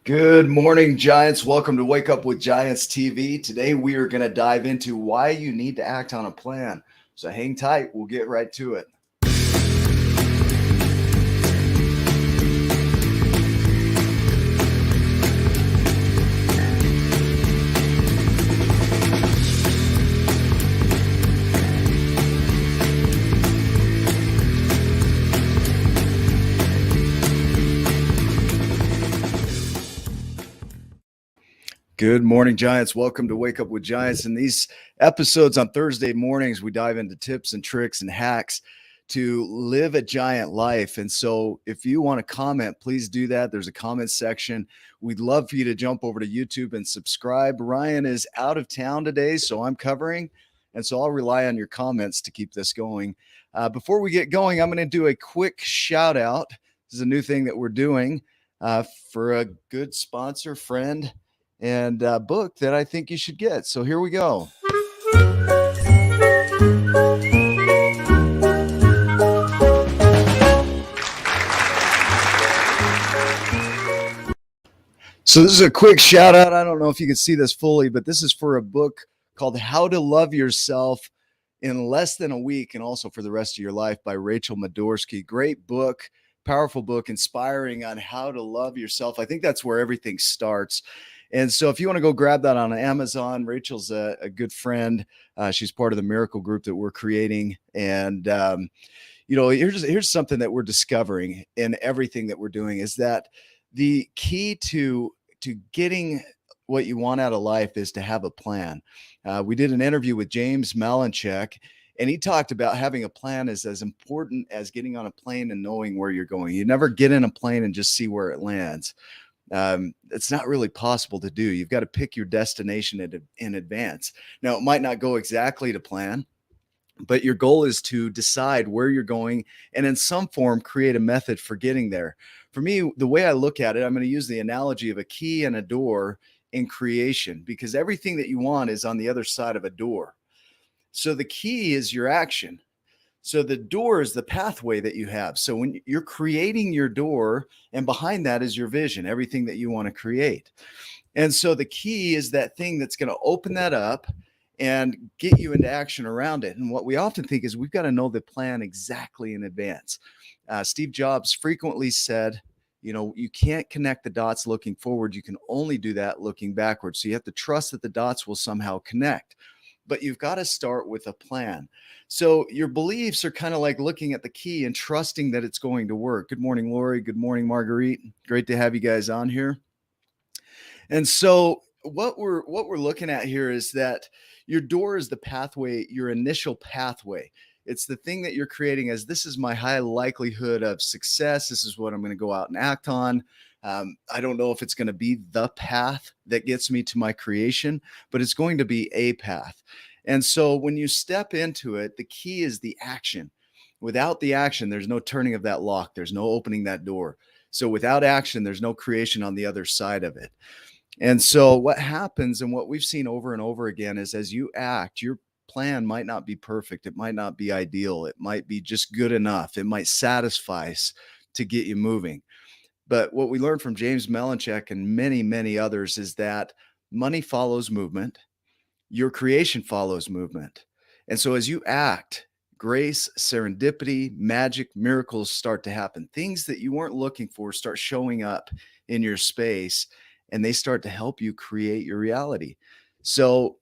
Good morning, Giants. Welcome to Wake Up with Giants TV. Today, we are going to dive into why you need to act on a plan. So hang tight. We'll get right to it. Good morning, Giants. Welcome to Wake Up with Giants. In these episodes on Thursday mornings, we dive into tips and tricks and hacks to live a giant life. And so if you want to comment, please do that. There's a comment section. We'd love for you to jump over to YouTube and subscribe. Ryan is out of town today, so I'm covering. And so I'll rely on your comments to keep this going. Before we get going, I'm going to do a quick shout out. This is a new thing that we're doing for a good sponsor, friend, and book that I think you should get. So here we go. So this is a quick shout out. I don't know if you can see this fully, but this is for a book called How to Love Yourself in Less Than a Week and also for the Rest of Your Life by Rachel Madorsky. Great book, powerful book, inspiring on how to love yourself. I think that's where everything starts. And so if you want to go grab that on Amazon, Rachel's a good friend. She's part of the miracle group that we're creating. And, here's something that we're discovering in everything that we're doing is that the key to getting what you want out of life is to have a plan. We did an interview with James Malinchak, and he talked about having a plan is as important as getting on a plane and knowing where you're going. You never get in a plane and just see where it lands. It's not really possible to do. You've got to pick your destination in advance. Now, it might not go exactly to plan, but your goal is to decide where you're going and in some form create a method for getting there. For me, the way I look at it, I'm going to use the analogy of a key and a door in creation because everything that you want is on the other side of a door. So the key is your action. So the door is the pathway that you have. So when you're creating your door, and behind that is your vision, everything that you want to create. And so the key is that thing that's going to open that up and get you into action around it. And what we often think is we've got to know the plan exactly in advance. Steve Jobs frequently said, you can't connect the dots looking forward. You can only do that looking backwards. So you have to trust that the dots will somehow connect. But you've got to start with a plan. So your beliefs are kind of like looking at the key and trusting that it's going to work. Good morning, Lori. Good morning, Marguerite. Great to have you guys on here. And so what we're looking at here is that your door is the pathway, your initial pathway. It's the thing that you're creating as this is my high likelihood of success. This is what I'm going to go out and act on. I don't know if it's going to be the path that gets me to my creation, but it's going to be a path. And so when you step into it, the key is the action. Without the action, there's no turning of that lock. There's no opening that door. So without action, there's no creation on the other side of it. And so what happens and what we've seen over and over again is as you act, your plan might not be perfect. It might not be ideal. It might be just good enough. It might satisfy to get you moving. But what we learned from James Malinchak and many, many others is that money follows movement. Your creation follows movement. And so as you act, grace, serendipity, magic, miracles start to happen. Things that you weren't looking for start showing up in your space, and they start to help you create your reality. So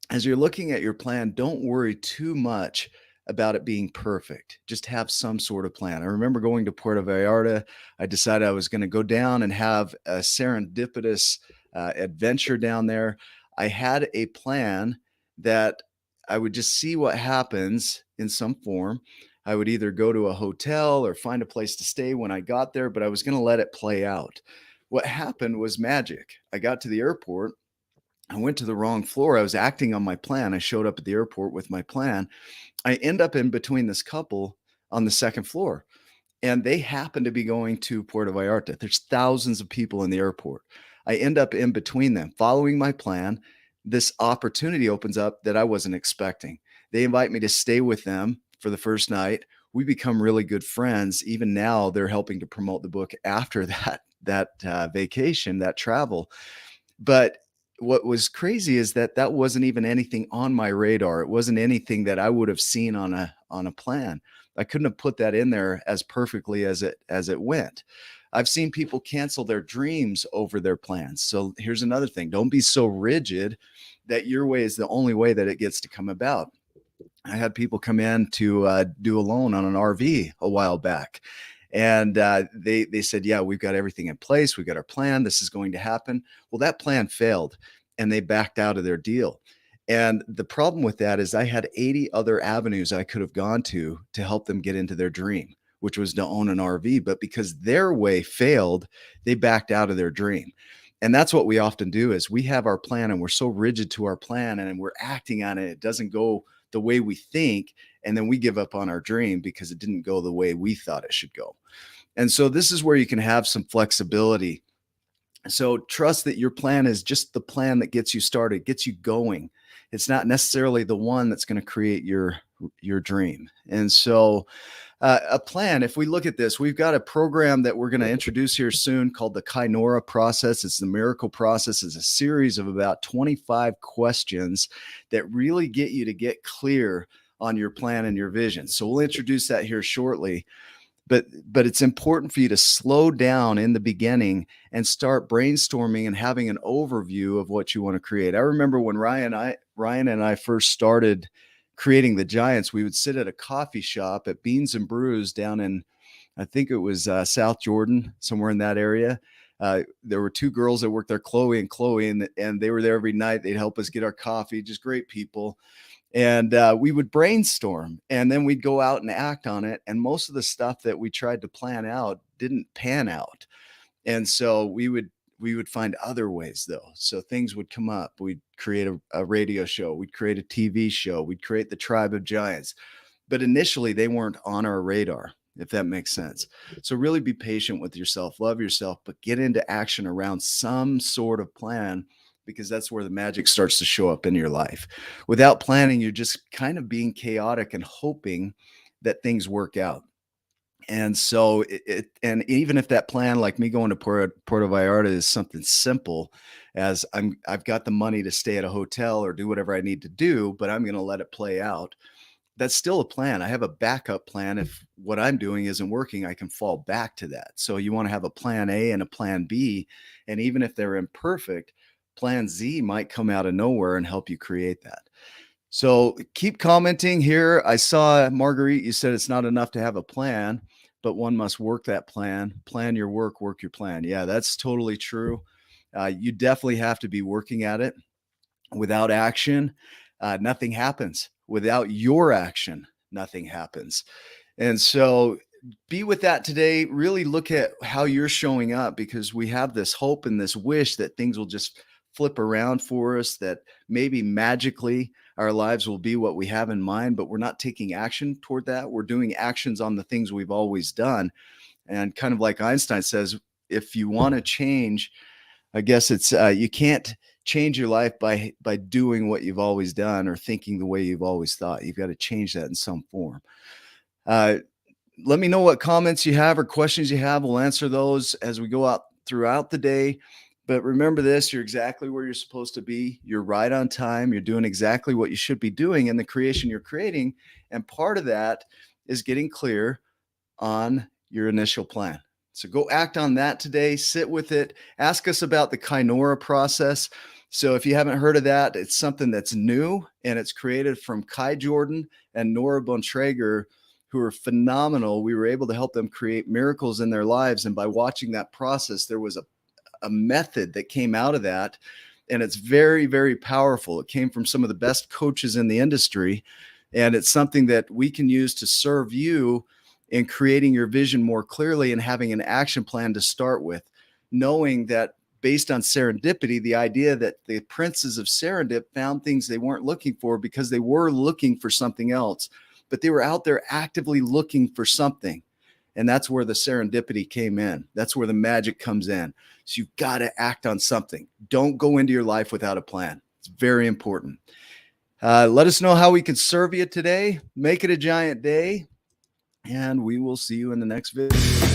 as you're looking at your plan, don't worry too much about it being perfect. Just have some sort of plan. I remember going to Puerto Vallarta. I decided I was going to go down and have a serendipitous adventure down there. I had a plan that I would just see what happens in some form. I would either go to a hotel or find a place to stay when I got there, but I was going to let it play out. What happened was magic. I got to the airport. I went to the wrong floor. I was acting on my plan. I showed up at the airport with my plan. I end up in between this couple on the second floor, and they happen to be going to Puerto Vallarta. There's thousands of people in the airport. I end up in between them, following my plan. This opportunity opens up that I wasn't expecting. They invite me to stay with them for the first night. We become really good friends. Even now, they're helping to promote the book after that vacation, that travel. But what was crazy is that that wasn't even anything on my radar. It wasn't anything that I would have seen on a plan. I couldn't have put that in there as perfectly as it went. I've seen people cancel their dreams over their plans. So here's another thing. Don't be so rigid that your way is the only way that it gets to come about. I had people come in to do a loan on an RV a while back. And they said, yeah, we've got everything in place. We've got our plan. This is going to happen. Well, that plan failed and they backed out of their deal. And the problem with that is I had 80 other avenues I could have gone to help them get into their dream, which was to own an RV. But because their way failed, they backed out of their dream. And that's what we often do is we have our plan and we're so rigid to our plan and we're acting on it. It doesn't go the way we think. And then we give up on our dream because it didn't go the way we thought it should go. And so this is where you can have some flexibility. So trust that your plan is just the plan that gets you started, gets you going. It's not necessarily the one that's going to create your dream. And so a plan, if we look at this, we've got a program that we're going to introduce here soon called the Kainora process. It's the miracle process. It's a series of about 25 questions that really get you to get clear on your plan and your vision. So we'll introduce that here shortly. But it's important for you to slow down in the beginning and start brainstorming and having an overview of what you want to create. I remember when Ryan and I first started creating the Giants, we would sit at a coffee shop at Beans and Brews down in, I think it was South Jordan, somewhere in that area. There were two girls that worked there, Chloe, and they were there every night. They'd help us get our coffee, just great people. And we would brainstorm and then we'd go out and act on it. And most of the stuff that we tried to plan out didn't pan out. And so we would find other ways though. So things would come up. We'd create a radio show. We'd create a TV show. We'd create the Tribe of Giants. But initially they weren't on our radar, if that makes sense. So really be patient with yourself, love yourself, but get into action around some sort of plan, because that's where the magic starts to show up in your life. Without planning, you're just kind of being chaotic and hoping that things work out. And so and even if that plan, like me going to Puerto Vallarta, is something simple as I've got the money to stay at a hotel or do whatever I need to do, but I'm going to let it play out. That's still a plan. I have a backup plan. If what I'm doing isn't working, I can fall back to that. So you want to have a plan A and a plan B. And even if they're imperfect, plan Z might come out of nowhere and help you create that. So keep commenting here. I saw Marguerite, you said it's not enough to have a plan, but one must work that plan. Plan your work, work your plan. Yeah, that's totally true. You definitely have to be working at it. Without action, nothing happens. Without your action, nothing happens. And so be with that today. Really look at how you're showing up, because we have this hope and this wish that things will just flip around for us, that maybe magically our lives will be what we have in mind, but we're not taking action toward that. We're doing actions on the things we've always done. And kind of like Einstein says, if you want to change, I guess it's you can't change your life by doing what you've always done or thinking the way you've always thought. You've got to change that in some form. Let me know what comments you have or questions you have. We'll answer those as we go out throughout the day. But remember this, you're exactly where you're supposed to be. You're right on time. You're doing exactly what you should be doing in the creation you're creating. And part of that is getting clear on your initial plan. So go act on that today. Sit with it. Ask us about the Kainora process. So if you haven't heard of that, it's something that's new, and it's created from Kai Jordan and Nora Bontrager, who are phenomenal. We were able to help them create miracles in their lives. And by watching that process, there was a method that came out of that. And it's very, very powerful. It came from some of the best coaches in the industry. And it's something that we can use to serve you in creating your vision more clearly and having an action plan to start with, knowing that based on serendipity, the idea that the princes of Serendip found things they weren't looking for because they were looking for something else, but they were out there actively looking for something. And that's where the serendipity came in. That's where the magic comes in. So you've got to act on something. Don't go into your life without a plan. It's very important. Let us know how we can serve you today. Make it a giant day. And we will see you in the next video.